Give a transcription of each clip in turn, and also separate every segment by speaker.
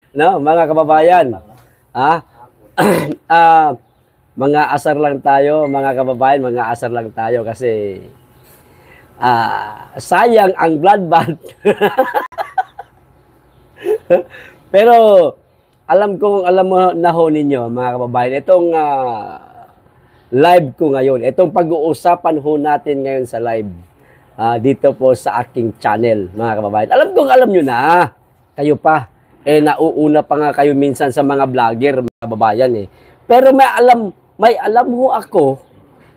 Speaker 1: No, mga kababayan. Ah, mga asar lang tayo, mga kababayan, mga asar lang tayo kasi sayang ang blood bath. Pero alam mo na ho ninyo, mga kababayan, itong live ko ngayon, itong pag-uusapan ho natin ngayon sa live, dito po sa aking channel, mga kababayan. Alam nyo na, kayo pa, nauuna pa nga kayo minsan sa mga vlogger, mga kababayan eh. Pero may alam ho ako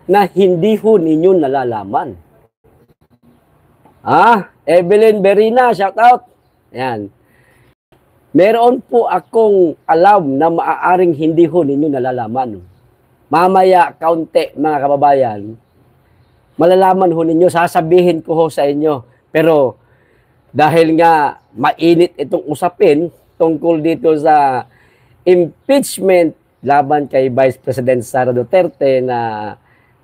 Speaker 1: na hindi ho ninyo nalalaman. Evelyn Berina, shout out. Yan. Meron po akong alam na maaaring hindi ho ninyo nalalaman. Mamaya, kaunti, mga kababayan, malalaman ho ninyo, sasabihin ko ho sa inyo. Pero, dahil nga mainit itong usapin tungkol dito sa impeachment laban kay Vice President Sara Duterte na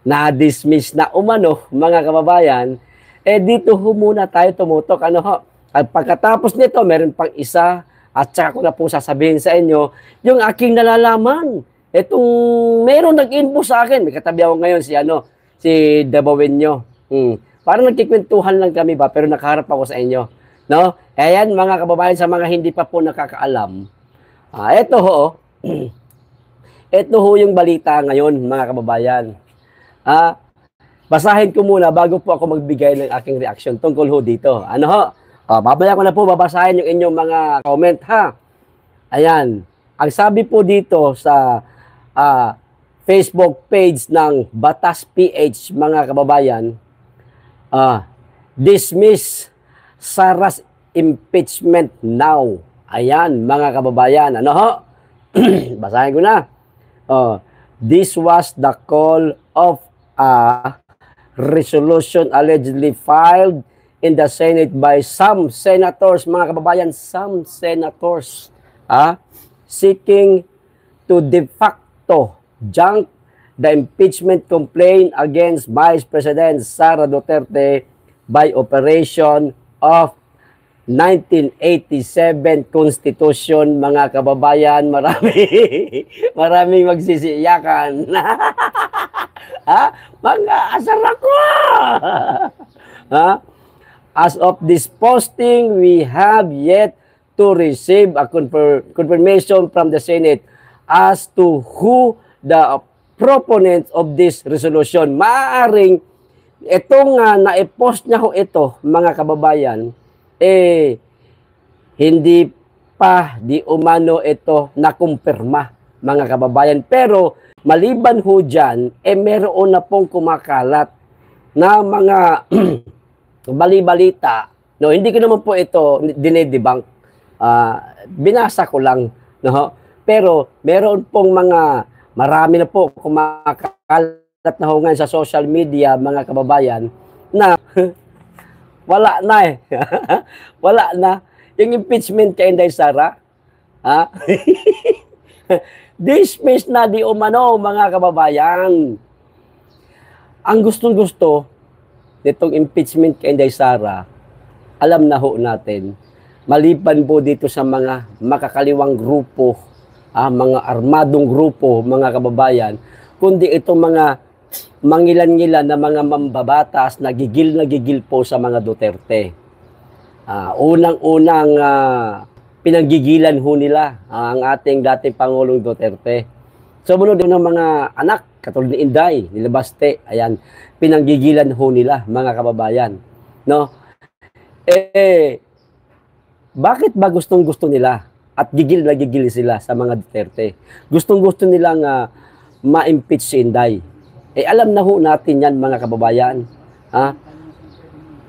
Speaker 1: na-dismiss na umano, mga kababayan, dito ho muna tayo tumutok. Ano ho? At pagkatapos nito, meron pang isa. At saka ko na po sasabihin sa inyo, yung aking nalalaman. Itong, meron nag-info sa akin. May katabi ako ngayon si Dabawenyo. Parang nagkikwentuhan lang kami ba, pero nakaharap ako sa inyo. No? Ayan, mga kababayan, sa mga hindi pa po nakakaalam. Ito ho, ito ho yung balita ngayon, mga kababayan. Basahin ko muna bago po ako magbigay ng aking reaction tungkol ho dito. Ano ho? Babaya ko na po babasahin yung inyong mga comment, ha. Ayan. Ang sabi po dito sa Facebook page ng Batas PH, mga kababayan, dismiss Sara's impeachment now. Ayan, mga kababayan. Ano ho? Basahin ko na. This was the call of a resolution allegedly filed in the Senate by some senators, mga kababayan, some senators, seeking to de facto junk the impeachment complaint against Vice President Sara Duterte by operation of 1987 Constitution, mga kababayan. Maraming magsisiyakan. Mga asar ako! As of this posting, we have yet to receive a confirmation from the Senate as to who the proponents of this resolution. Maaaring itong na-post niya ho ito, mga kababayan, hindi pa di umano ito nakumpirma, mga kababayan. Pero maliban ho dyan, meron na pong kumakalat na mga bali-balita. No, hindi ko naman po ito dinedebunk. Binasa ko lang, no? Pero meron pong marami na po kumakalat na ho ngayon sa social media, mga kababayan, na wala na wala na yung impeachment kay Inday Sara. Dismiss na di umano, mga kababayan. Ang gustong-gusto nitong impeachment kay Inday Sara, alam na ho natin, maliban po dito sa mga makakaliwang grupo, mga armadong grupo, mga kababayan, kundi itong mga mangilan-ngilan na mga mambabatas na gigil po sa mga Duterte. Unang-unang pinanggigilan ho nila ang ating dating Pangulong Duterte. Sumunod ng mga anak, katulad ni Inday, ni Labaste, ayan, pinanggigilan ho nila, mga kababayan. No? Bakit ba gustong-gusto nila at gigil na gigil sila sa mga Duterte? Gustong-gusto nilang ma-impeach si Inday. Alam na ho natin yan, mga kababayan.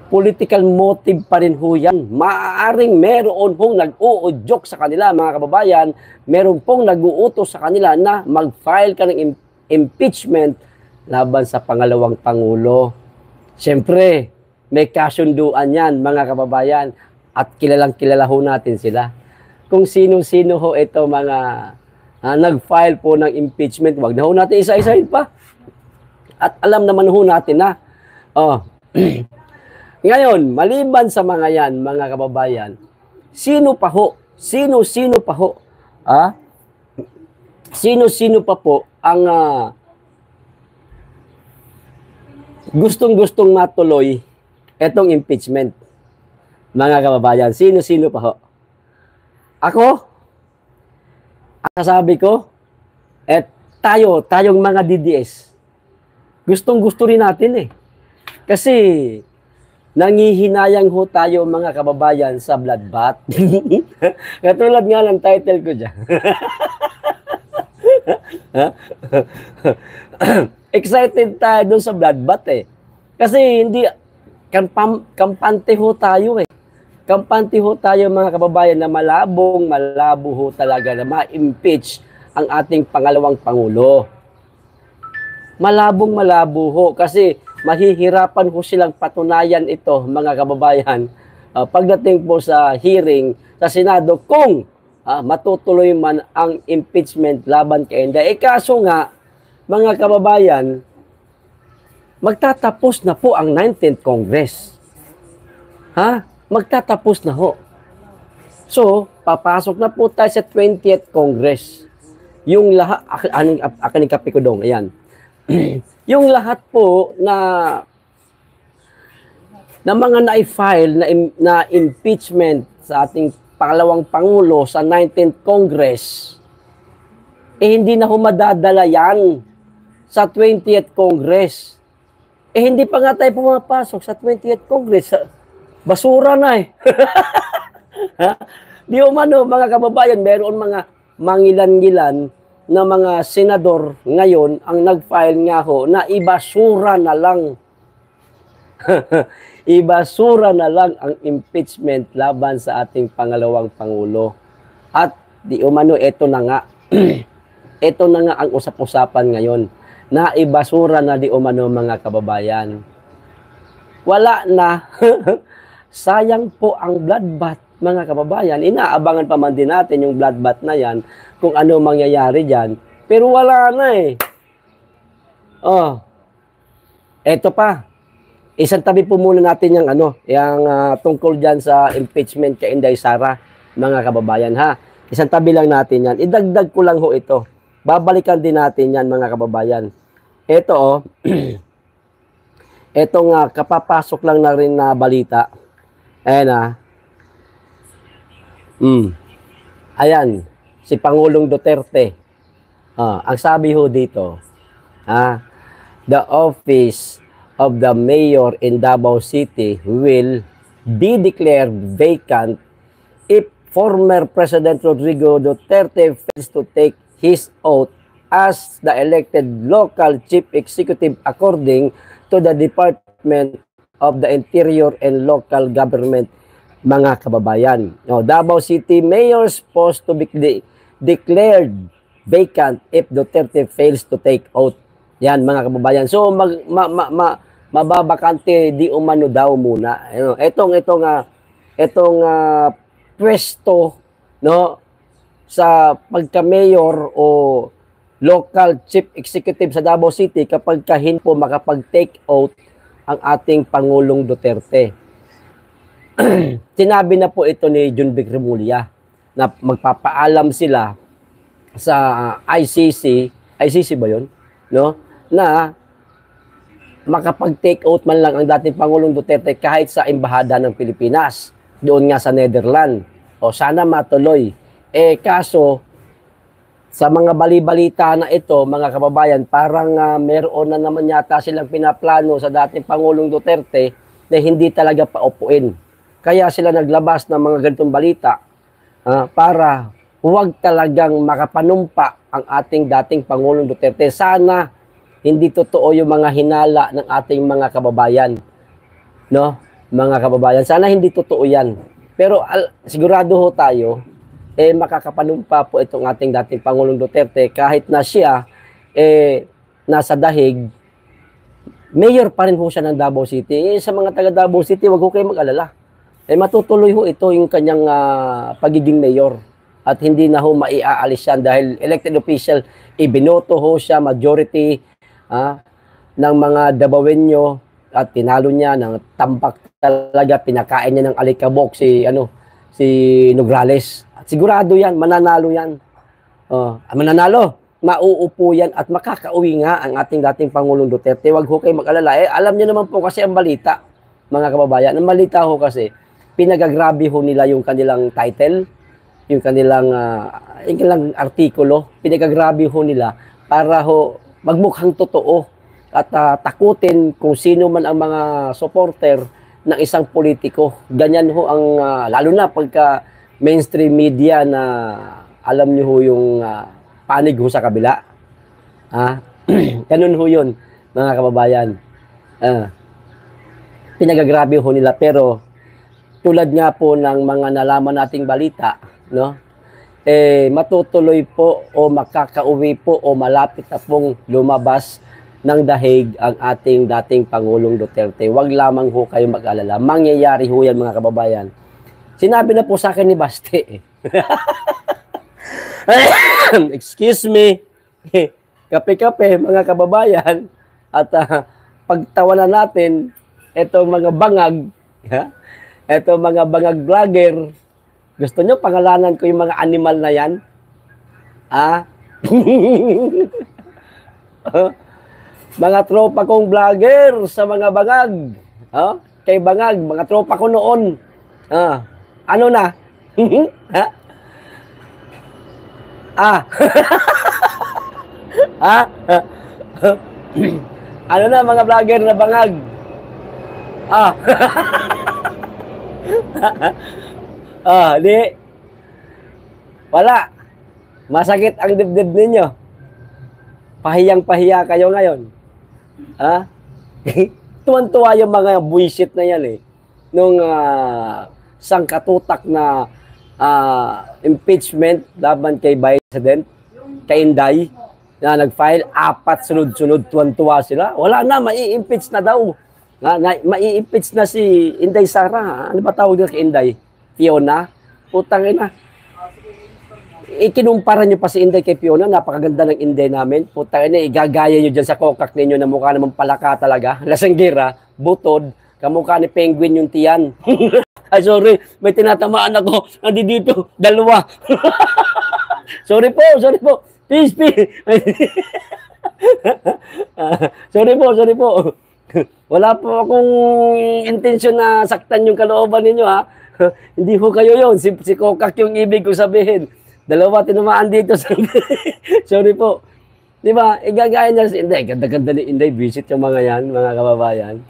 Speaker 1: Political motive pa rin ho yan. Maaaring meron hong nag-uudyok sa kanila, mga kababayan. Meron pong nag-uutos sa kanila na mag-file ka ng impeachment laban sa pangalawang Pangulo. Siyempre, may kasunduan yan, mga kababayan. At kilalang-kilala ho natin sila. Kung sino-sino ho ito mga nag-file po ng impeachment, wag na ho natin isa-isahin pa. At alam naman ho natin na, ngayon, maliban sa mga yan, mga kababayan, sino pa ho sino-sino pa ho, sino-sino pa po ang gustong-gustong matuloy etong impeachment, mga kababayan? Sino-sino pa ho? Ako, ang sasabi ko, tayong mga DDS, gustong-gusto rin natin eh. Kasi, nangihinayang ho tayo mga kababayan sa bloodbath. Katulad nga ng title ko dyan. Excited tayo dun sa bloodbath eh. Kasi hindi, kampante ho tayo eh. Kampante ho tayo mga kababayan na malabo ho talaga na ma-impeach ang ating pangalawang Pangulo. Malabo ho kasi mahihirapan ho silang patunayan ito mga kababayan pagdating po sa hearing sa Senado kung matutuloy man ang impeachment laban kay Inday. Kaso nga mga kababayan, magtatapos na po ang 19th Congress. Magtatapos na ho. So, papasok na po tayo sa 20th Congress. Yung lahat, akaning kape ko dong, ayan. Yung lahat po na mga na-file na impeachment sa ating pangalawang Pangulo sa 19th Congress, hindi na humadadala yan sa 20th Congress. Hindi pa nga tayo pumapasok sa 20th Congress. Basura na eh. Di umano, mga kababayan, meron mga mangilan-ngilan na mga senador ngayon ang nag-file nga ho na ibasura na lang. Ibasura na lang ang impeachment laban sa ating pangalawang Pangulo. At di umano, ito na nga. Ito na nga ang usap-usapan ngayon. Na ibasura na di umano mga kababayan. Wala na. Sayang po ang bloodbath mga kababayan. Inaabangan pa man din natin yung bloodbath na yan kung ano mangyayari dyan. Pero wala na eh. Eto pa. Isang tabi po muna natin yung tungkol dyan sa impeachment kay Inday Sara, mga kababayan ha. Isang tabi lang natin yan. Idagdag ko lang ho ito. Babalikan din natin yan mga kababayan. Ito etong kapapasok lang na rin na balita. Ayan Ayan, si Pangulong Duterte. Ang sabi ho dito, the office of the mayor in Davao City will be declared vacant if former President Rodrigo Duterte fails to take his oath as the elected local chief executive according to the Department of the Interior and Local Government, mga kababayan. Davao City Mayor's post to be declared vacant if Duterte fails to take oath. Yan mga kababayan. So mababakante di umano daw muna. Etong pwesto sa pagka-mayor o local chief executive sa Davao City kapag kahin po makapag-take oath ang ating Pangulong Duterte. Sinabi na po ito ni Junvic Remulla na magpapaalam sila sa ICC ba yun? Na makapag-take oath man lang ang dating Pangulong Duterte kahit sa embahada ng Pilipinas, doon nga sa Netherlands. Sana matuloy. Kaso, sa mga bali-balita na ito, mga kababayan, parang meron na naman yata silang pinaplano sa dating Pangulong Duterte na hindi talaga paupuin. Kaya sila naglabas ng mga ganitong balita para huwag talagang makapanumpa ang ating dating Pangulong Duterte. Sana hindi totoo yung mga hinala ng ating mga kababayan. Mga kababayan, sana hindi totoo yan. Pero sigurado ho tayo, makakapanumpa po itong ating dating Pangulong Duterte kahit na siya nasa dahig, mayor pa rin ho siya ng Davao City. Sa mga taga Davao City, wag ho kayo mag-alala. Matutuloy ho ito yung kanyang pagiging mayor at hindi na ho maiaalis yan dahil elected official, ibinoto ho siya majority ng mga Davaoenyo at tinalo niya ng tampak talaga, pinakain niya ng alikabok si Nograles. At Sigurado yan, mananalo yan. Mananalo. Mauupo yan at makakauwi nga ang ating dating Pangulong Duterte. Huwag ho kayo mag-alala. Alam niyo naman po kasi ang balita, mga kababayan. Ang balita ho kasi, pinagagrabe ho nila yung kanilang title, yung kanilang artikulo. Pinagagrabe ho nila para ho magmukhang totoo at takutin kung sino man ang mga supporter ng isang politiko. Ganyan ho ang, lalo na pagka mainstream media na alam niyo ho yung panig ho sa kabila. Ganun ho yun, mga kababayan. Pinagagrabe ho nila. Pero, tulad nga po ng mga nalaman nating balita, no? Matutuloy po o makakauwi po o malapit na pong lumabas ng dahig ang ating dating Pangulong Duterte. Huwag lamang ho kayo mag-alala. Mangyayari ho yan, mga kababayan. Sinabi na po sa akin ni Baste. Excuse me. Kape-kape, mga kababayan. At pagtawanan natin itong mga bangag, itong mga bangag vlogger. Gusto nyo pangalanan ko yung mga animal na yan? Mga tropa kong vlogger sa mga bangag. Kay bangag, mga tropa ko noon. Ano na? Ano na mga vlogger na bangag? Di. Wala. Masakit ang dibdib ninyo. Pahiyang-pahiya kayo ngayon. Tuwan-tuwa yung mga bullshit na yan nung sangkatutak na impeachment laban kay Vice President, kay Inday, na nag-file 4 sunod-sunod, tuwan-tuwa sila. Wala na, mai-impeach na daw. Mai-impeach na si Inday Sara. Ano ba tawag nila kay Inday? Fiona? Putang ina. Ikinumpara niyo pa si Inday kay Fiona. Napakaganda ng Inday namin. Putang ina, igagaya niyo dyan sa kokak ninyo na mukha naman palaka talaga. Lasanggira, butod, kamukha ni Penguin yung tiyan. Ay, sorry. May tinatamaan ako. Nandi dito. 2. Sorry po. Peace. Sorry po. Wala po akong intensyon na saktan yung kalooban ninyo, Hindi ho kayo yun. Si Kokak yung ibig ko sabihin. 2 tinamaan dito. Sorry po. Di ba? Igagaya niya si Inday. Ganda-ganda ni Inday. Visit yung mga yan, mga kababayan.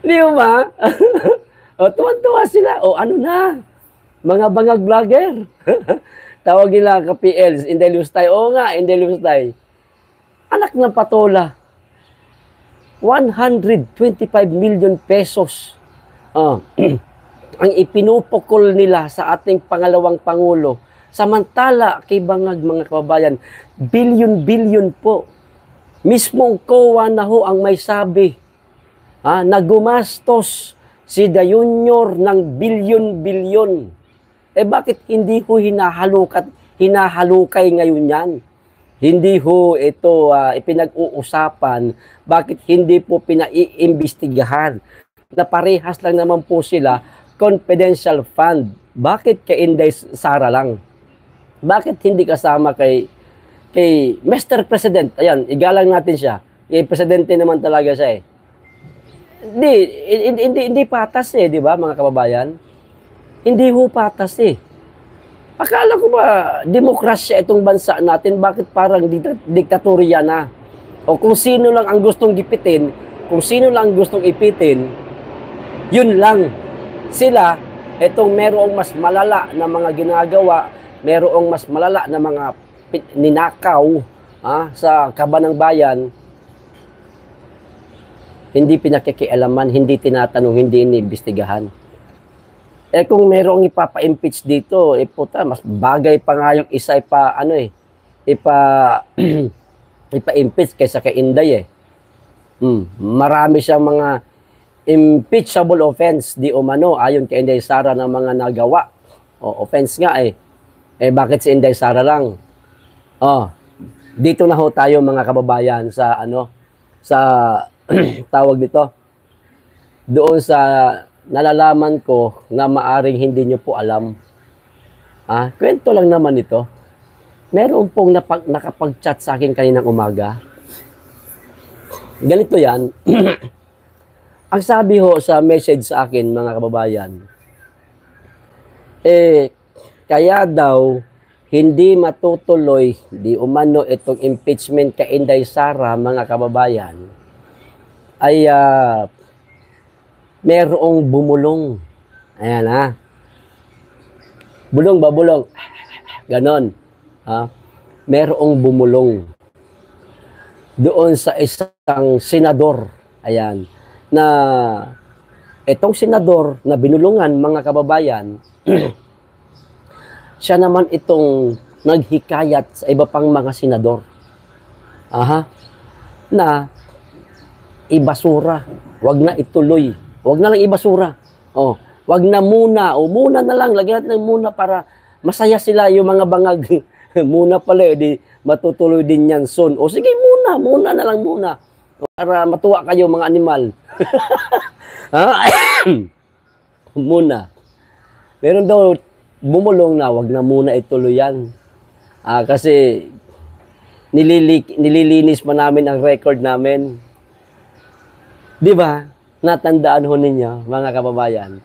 Speaker 1: Di ba? Tuwan-tuwa sila. Ano na? Mga bangag vlogger. Tawag nila ka PL. Inday Lustay. Oo nga, Inday Lustay. Anak ng patola. 125 million pesos. Ang ipinupukol nila sa ating pangalawang Pangulo. Samantala, kay bangag mga kababayan, billion-billion po. Mismong COA na ho ang may sabi. Na gumastos si Da Junior ng bilyon-bilyon. Bakit hindi ho hinahalukay ngayon yan? Hindi ho ito ipinag-uusapan. Bakit hindi po pinaiimbestigahan? Na parehas lang naman po sila, confidential fund. Bakit kay Inday Sara lang? Bakit hindi kasama kay Mr. President? Ayan, igalang natin siya. Presidente naman talaga siya Hindi patas di ba mga kababayan? Hindi ho patas Akala ko ba demokrasya itong bansa natin, bakit parang diktatorya na? O kung sino lang ang gustong gipitin, kung sino lang ang gustong ipitin, yun lang. Sila, itong merong mas malala na mga ginagawa, merong mas malala na mga ninakaw sa kaba ng bayan, hindi pinakikialaman, hindi tinatanong, hindi iniimbestigahan. Kung merong ipapa-impeach dito, puta, mas bagay pa nga yung isa ipa-impeach kaysa kay Inday Marami siyang mga impeachable offense di umano ayon kay Inday Sara ng mga nagawa. Offense nga bakit si Inday Sara lang? Dito na ho tayo mga kababayan sa sa tawag dito. Doon sa nalalaman ko na maaring hindi nyo po alam. Kwento lang naman ito. Meron pong nakapag-chat sa akin kaninang umaga. Ganito yan. Ang sabi ho sa message sa akin, mga kababayan, kaya daw hindi matutuloy, di umano itong impeachment kay Inday Sara, mga kababayan, ay merong bumulong. Ayan Bulong ba bulong? Ganon. Merong bumulong doon sa isang senador. Ayan. Na itong senador na binulungan, mga kababayan, siya naman itong naghikayat sa iba pang mga senador. Na ibasura. Wag na ituloy. Wag na lang ibasura. Wag na muna. Muna na lang. Lagyan natin ng muna para masaya sila yung mga bangag. Muna pala, di matutuloy din yan soon. Sige, muna na lang muna. Para matuwa kayo, mga animal. Muna. Meron daw bumulong na, wag na muna ituloy yan. Kasi nililinis pa namin ang record namin. Di ba? Natandaan ho ninyo, mga kababayan.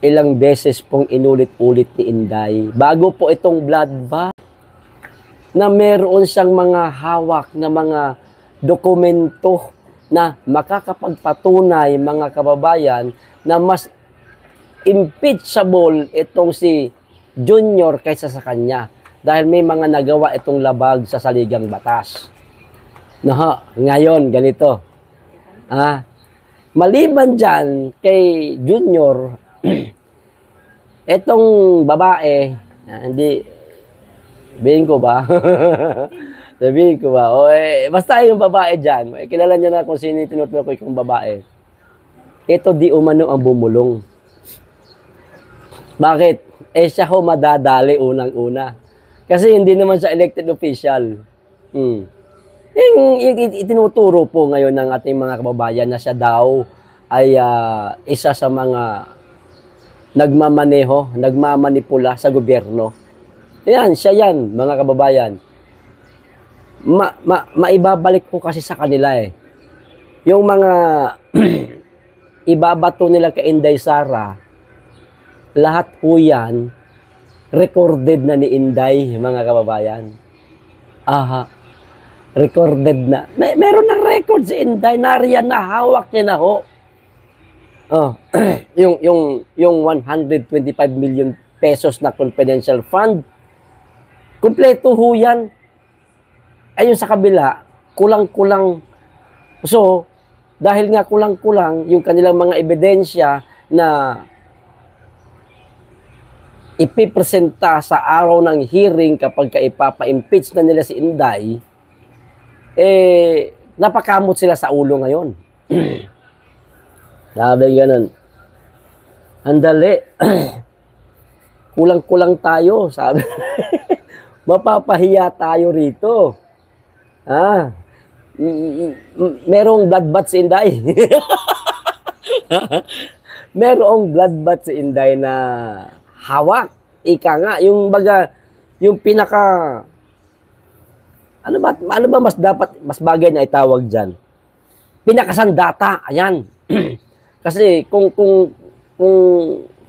Speaker 1: Ilang beses pong inulit-ulit ni Inday. Bago po itong blood bath, na meron siyang mga hawak na mga dokumento na makakapagpatunay, mga kababayan, na mas impeachable itong si Junior kaysa sa kanya. Dahil may mga nagawa itong labag sa saligang batas. Ngayon, ganito. Maliban dyan kay Junior, itong babae, hindi, sabihin ko ba? Basta yung babae dyan, kilala niya na kung sino yung tinutukoy kong babae. Ito di umano ang bumulong. Bakit? Siya ho madadali unang-una. Kasi hindi naman siya elected official. Itinuturo po ngayon ng ating mga kababayan na siya daw ay isa sa mga nagmamanipula sa gobyerno. Yan, siya yan, mga kababayan. Maibabalik po kasi sa kanila yung mga ibabato nila kay Inday Sara, lahat po yan recorded na ni Inday, mga kababayan. Recorded na. Meron ng record si Inday, nariyan na, hawak niya na ho. Yung 125 million pesos na confidential fund, kumpleto ho yan. Ayun sa kabila, kulang-kulang. So, dahil nga kulang-kulang yung kanilang mga ebidensya na ipipresenta sa araw ng hearing kapag ipapa-impeach na nila si Inday, napakamot sila sa ulo ngayon. Sabi ganun. Andali. Kulang-kulang tayo, sabi. Mapapahiya tayo rito. Merong bloodbath si Inday. Merong bloodbath si Inday na hawak. Ika nga, yung pinaka, ano ba mas bagay na itawag dyan? Pinakasandata, ayan. Kasi kung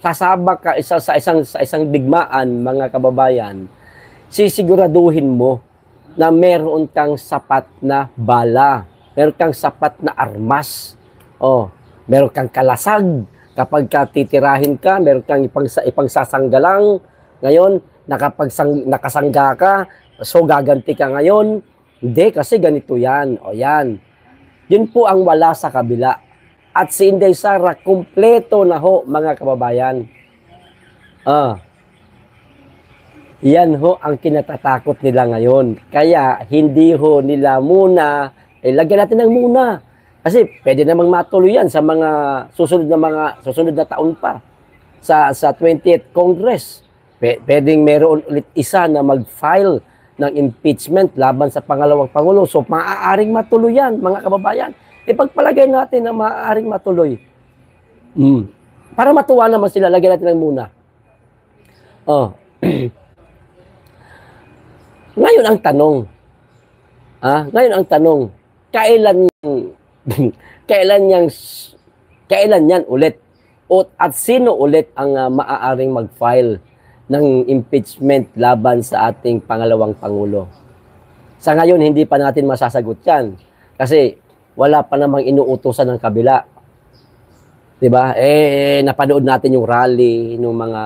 Speaker 1: sasabak ka sa isang digmaan, mga kababayan, sisiguraduhin mo na meron kang sapat na bala, meron kang sapat na armas, meron kang kalasag, kapag titirahin ka, meron kang ipangsasanggalang, ngayon, nakasangga ka, so gaganti ka ngayon, hindi, kasi ganito yan, yan. Yun po ang wala sa kabila. At si Inday Sara, kumpleto na ho, mga kababayan. Yan ho ang kinatatakot nila ngayon. Kaya hindi ho nila muna, lagyan natin ng muna. Kasi pwede namang matuloy yan sa mga susunod na taon pa. Sa 20th Congress, pwedeng meron ulit isa na mag-file ng impeachment laban sa pangalawang Pangulo. So maaaring matuloy yan, mga kababayan. Ipagpalagay natin na maaaring matuloy. Para matuwa naman sila, lagyan natin ng muna. Ngayon ang tanong, ngayon ang tanong, kailan kailan yan ulit? At sino ulit ang maaaring mag-file ng impeachment laban sa ating pangalawang Pangulo? Sa ngayon, hindi pa natin masasagot yan. Kasi wala pa namang inuutosan ng kabila. Diba? Napanood natin yung rally ng mga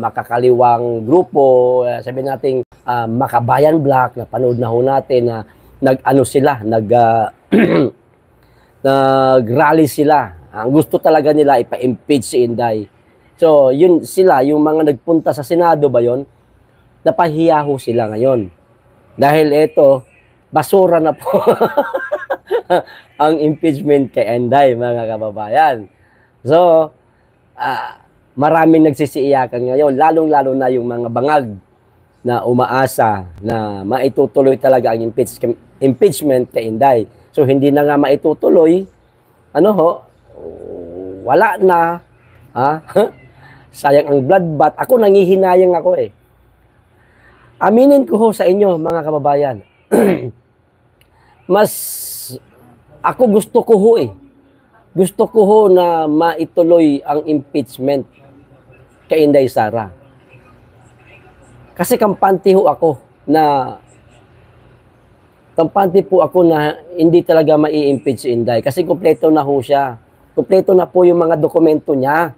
Speaker 1: makakaliwang grupo, sabihin natin Makabayan Black, napanood na ho natin na nag-rally sila. Ang gusto talaga nila ipa-impeach si Inday. So, yun sila, yung mga nagpunta sa Senado ba yun, napahiyaho sila ngayon. Dahil ito, basura na po ang impeachment kay Inday, mga kababayan. So, maraming nagsisiiyakan ngayon, lalong-lalo na yung mga bangag na umaasa na maitutuloy talaga ang impeachment kay Inday. So, hindi na nga maitutuloy, wala na, sayang ang bloodbath. Ako, nangihinayang ako eh. Aminin ko ho sa inyo, mga kababayan, ako gusto ko ho eh. Gusto ko ho na maituloy ang impeachment kay Inday Sara. Kasi kampante po ako na hindi talaga mai-impeach si Inday. Kasi kumpleto na ho siya. Kumpleto na po yung mga dokumento niya.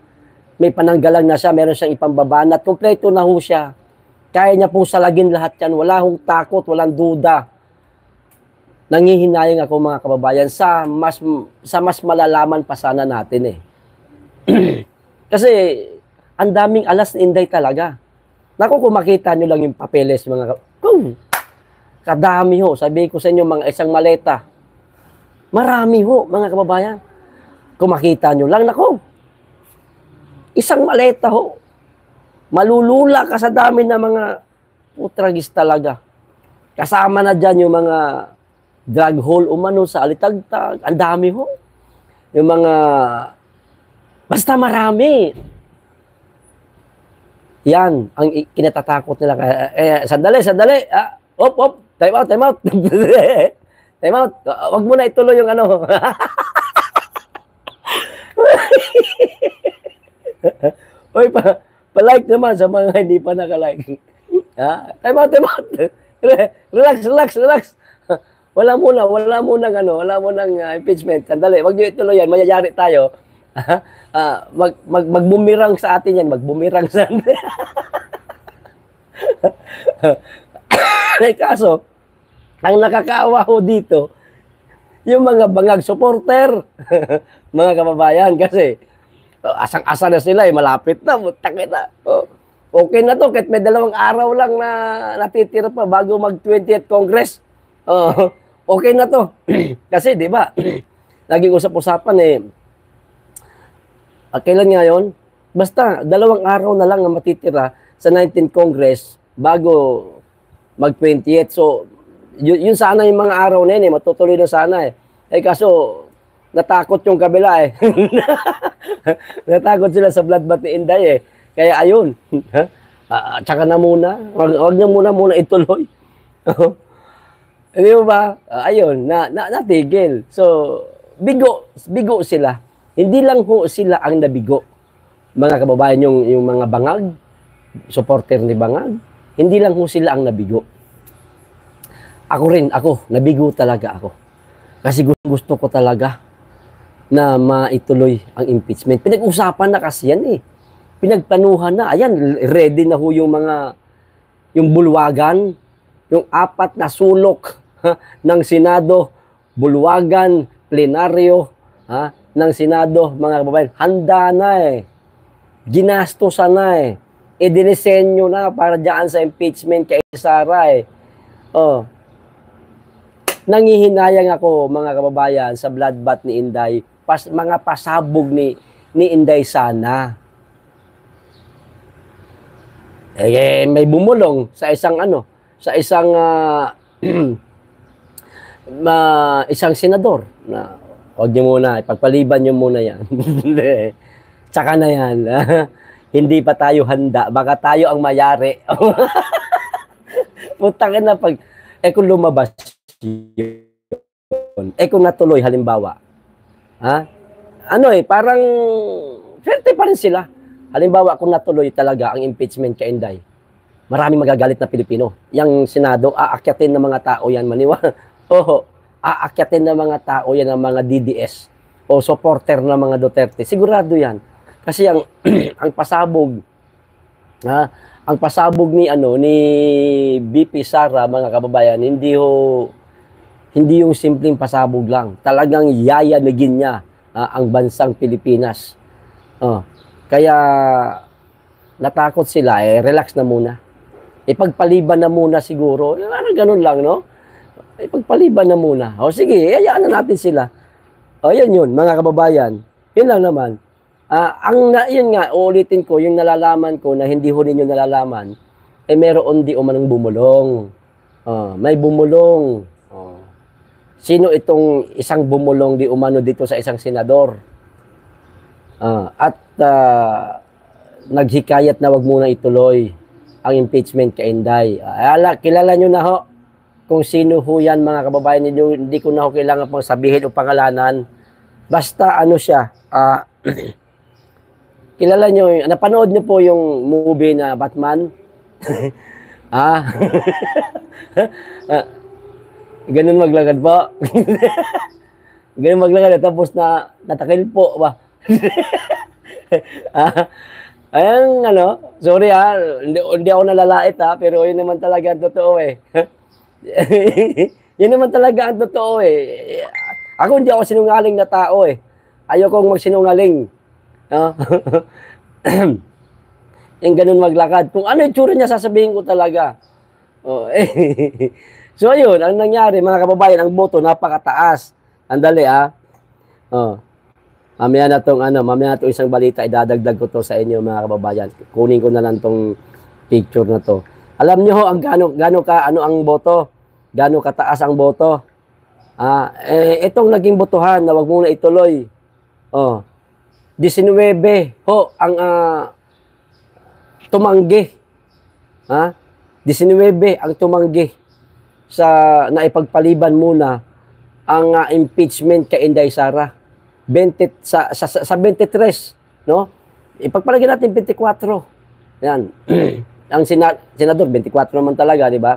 Speaker 1: May pananggalang na siya, meron siyang ipambabanat. Kumpleto na ho siya. Kaya niya pong salagin lahat yan. Wala hong takot, walang duda. Nangihinayang ako, mga kababayan, sa mas malalaman pa sana natin eh. Kasi ang daming alas ni Inday talaga. Naku, kung makita nyo lang yung papeles, mga kadami ho. Sabi ko sa inyo, mga isang maleta. Marami ho, mga kababayan. Kung makita nyo lang, nako, isang maleta ho. Malulula ka sa dami ng mga putragis talaga. Kasama na dyan yung mga drug hole umano sa Alitagtag. Ang dami ho. Yung mga, basta marami. Yan, ang kinatatakot nila. Sandali. Time out. Time out. Wag mo na ituloy yung ano. Oy, pa-like naman sa mga hindi pa naka-like. Time out. Relax. Wala munang impeachment. Sandali, wag niyo ituloy yan, mayayari tayo. Magbumirang sa atin yan, magbumirang sa kaso, ang nakakaawa ho dito, yung mga bangag supporter, mga kababayan, kasi asang-asa na sila, malapit na, okay na to, kahit may 2 araw lang na natitira pa bago mag 20th Congress, okay na to. Kasi, di ba, naging usap-usapan kailan ngayon? Basta, 2 araw na lang na matitira sa 19th Congress bago mag 20th. So, yun sana yung mga araw na yun matutuloy na sana kaso, natakot yung kabila Natakot sila sa bloodbath ni Inday Kaya ayun. Tsaka na muna. Wag niya muna ituloy. Di ba? Ayun, natigil. So, bigo sila. Hindi lang ho sila ang nabigo. Mga kababayan, yung mga bangag, supporter ni bangag, hindi lang ho sila ang nabigo. Ako, nabigo talaga ako. Kasi gusto ko talaga na maituloy ang impeachment. Pinag-usapan na kasi yan Pinagplanuhan na. Ayan, ready na ho yung bulwagan, yung 4 na sulok ng Senado, bulwagan, plenaryo ng Senado, mga kababayan. Handa na Ginastosan na Idinisenyo na para dyan sa impeachment kay Sara Nangihinayang ako, mga kababayan, sa bloodbath ni Inday, mga pasabog ni Inday sana. May bumulong sa isang isang senador na wag niyo muna, ipagpaliban niyo muna yan. Tsaka na yan. hindi pa tayo handa, baka tayo ang mayari. Putang na pag, kung lumabas yun, kung natuloy halimbawa, ha? Ano parang, swerte pa rin sila. Halimbawa, kung natuloy talaga ang impeachment kay Inday, maraming magagalit na Pilipino. Yang Senado, aakyatin ng mga tao yan, maniwala. Oo, aakyatin ng mga tao yan, ng mga DDS o supporter ng mga Duterte. Sigurado yan. Kasi ang ang pasabog, ang pasabog ni ni BP Sara, mga kababayan, hindi yung simpleng pasabog lang. Talagang yayanagin niya ang bansang Pilipinas. Kaya natakot sila, relax na muna. Ipagpaliban na muna siguro. Ganun lang, no? Ipagpaliban na muna. O sige, hayaan na natin sila. O yan yun, mga kababayan. Yun lang naman. Yun nga, uulitin ko, yung nalalaman ko na hindi ho ninyo nalalaman, meron di umanong bumulong. May bumulong. Sino itong isang bumulong di umano dito sa isang senador? At naghikayat na wag muna ituloy ang impeachment kay Inday. Kilala nyo na ho kung sino ho yan, mga kababayan ninyo. Hindi ko na ho kailangan pang sabihin o pangalanan. Basta ano siya, kilala nyo, napanood nyo po yung movie na Batman? Ganun maglagad po. Ganun maglagad. Tapos natakil po ba? Ayan, sorry hindi ako nalalait pero yun naman talaga ang totoo Yun naman talaga ang totoo Ako hindi ako sinungaling na tao Ayokong magsinungaling. Yung ganun maglakad. Kung ano yung tsura niya, sasabihin ko talaga. So ayun, ang nangyari mga kababayan, ang boto napakataas. Andali mamaya na itong isang balita, idadagdag ko to sa inyo mga kababayan. Kunin ko na lang tong picture na to. Alam niyo ho ang gaano ang boto? Gaano kataas ang boto? Itong naging botohan na wag muna ituloy. 19 ho ang tumanggi. 19 ang tumanggi sa naipagpaliban muna ang impeachment kay Inday Sara. 20 sa 23, no? Ipagpalagay natin 24. Yan. Ang senador 24 naman talaga, di ba?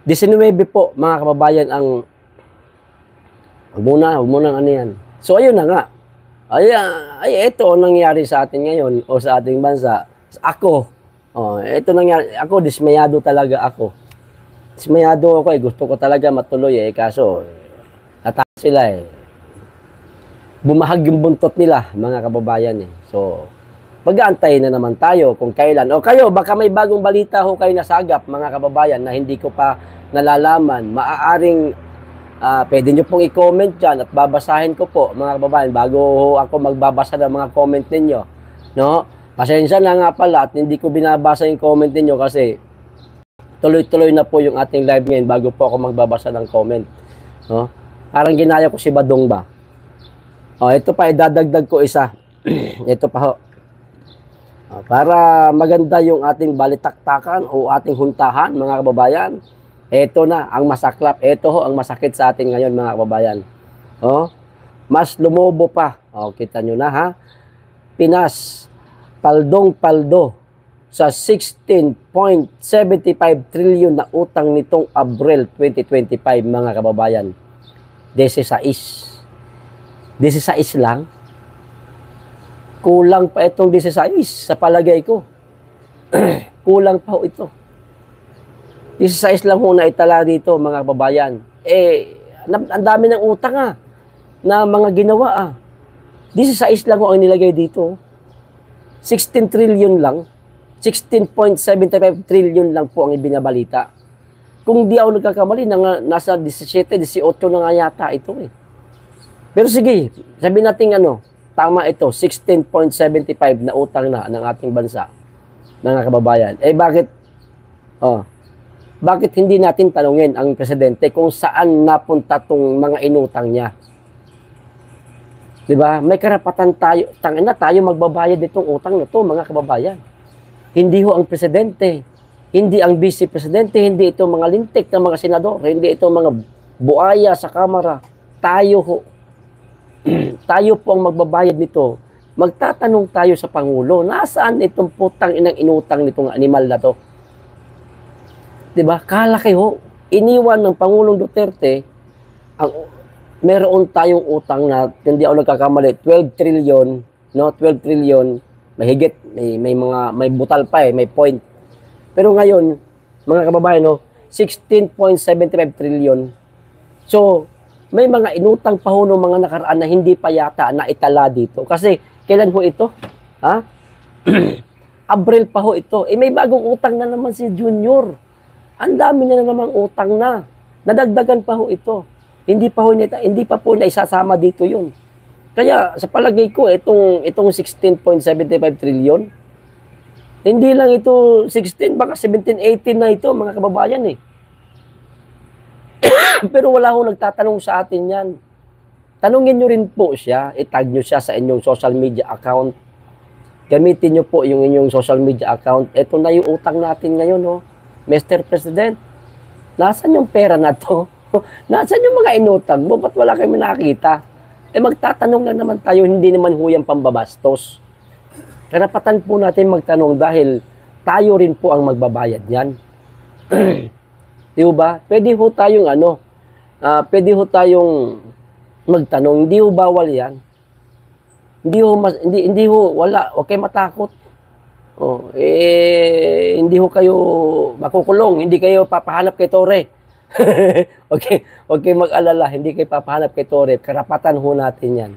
Speaker 1: 19 po, mga kababayan, ang wag muna ano yan. So ayun na nga. Ito ang nangyari sa atin ngayon o sa ating bansa. Ako, ito nangyari. Ako, dismayado talaga ako. Dismayado ako Gusto ko talaga matuloy kaso natakot sila Bumahag yung buntot nila, mga kababayan So, mag-aantay na naman tayo kung kailan. O kayo, baka may bagong balita ho kayo nasagap, mga kababayan, na hindi ko pa nalalaman. Maaaring pwede nyo pong i-comment dyan at babasahin ko po, mga kababayan, bago ako magbabasa ng mga comment ninyo. No? Pasensya na nga pala at hindi ko binabasa yung comment ninyo kasi tuloy-tuloy na po yung ating live ngayon bago po ako magbabasa ng comment. No? Parang ginaya ko si Badong ba? Ito pa, idadagdag ko isa. Ito pa ho. Para maganda yung ating balitaktakan o ating huntahan, mga kababayan. Ito na, ang masaklap. Ito ho, ang masakit sa atin ngayon, mga kababayan. Mas lumobo pa. Kita nyo na ha. Pinas, paldong-paldo sa 16.75 trillion na utang nitong Abril 2025, mga kababayan. 16 lang. Kulang pa itong 16 sa palagay ko. Kulang pa ho ito. 16 lang ho na itala dito, mga kababayan. Ang dami ng utang na mga ginawa 16 lang ho ang nilagay dito. 16 trillion lang. 16.75 trillion lang po ang ibinabalita. Kung di ako nagkakamali, nasa 17, 18 na nga yata ito Pero sige, sabihin natin tama ito, 16.75 na utang na ng ating bansa, mga kababayan. Bakit hindi natin tanungin ang presidente kung saan napunta tong mga inutang niya? 'Di ba? May karapatan tayo, tangina tayo magbabayad nitong utang na 'to, mga kababayan. Hindi ho ang presidente, hindi ang vice presidente, hindi ito mga lintik ng mga senador, hindi ito mga buaya sa kamara. Tayo ho. Tayo po ang magbabayad nito. Magtatanong tayo sa Pangulo, nasaan itong putang inang inutang nitong animal na to? 'Di ba? Kalaki ho. Iniwan ng Pangulong Duterte ang meron tayong utang na hindi ako nagkakamali 12 trillion, no? 12 trillion, mahigit, may butal pa may point. Pero ngayon, mga kababayan, no, 16.75 trillion. So, may mga inutang pa ho ng mga nakaraan na hindi pa yata na itala dito. Kasi, kailan ho ito? Ha? Abril pa ho ito. May bagong utang na naman si Junior. Ang dami na namang utang na. Nadagdagan pa ho ito. Hindi pa po na isasama dito yun. Kaya sa palagay ko, itong 16.75 trillion, hindi lang ito 16, baka 17, 18 na ito, mga kababayan eh. Pero wala ho nagtatanong sa atin yan. Tanungin nyo rin po siya, itag nyo siya sa inyong social media account. Gamitin nyo po yung inyong social media account. Ito na yung utang natin ngayon, oh. Mr. President, nasan yung pera na to? Nasaan yung mga inutang mo? Ba't wala kami nakita? Magtatanong lang naman tayo, hindi naman huyang pambabastos. Karapatan po natin magtanong dahil tayo rin po ang magbabayad niyan. Di ba? Pwede ho tayong magtanong, hindi ho bawal yan. Hindi ho, wala, okay matakot. Hindi ho kayo makukulong, hindi kayo papahanap kay Tore. Okay mag-alala, hindi kayo papahanap kay Tore. Karapatan ho natin yan.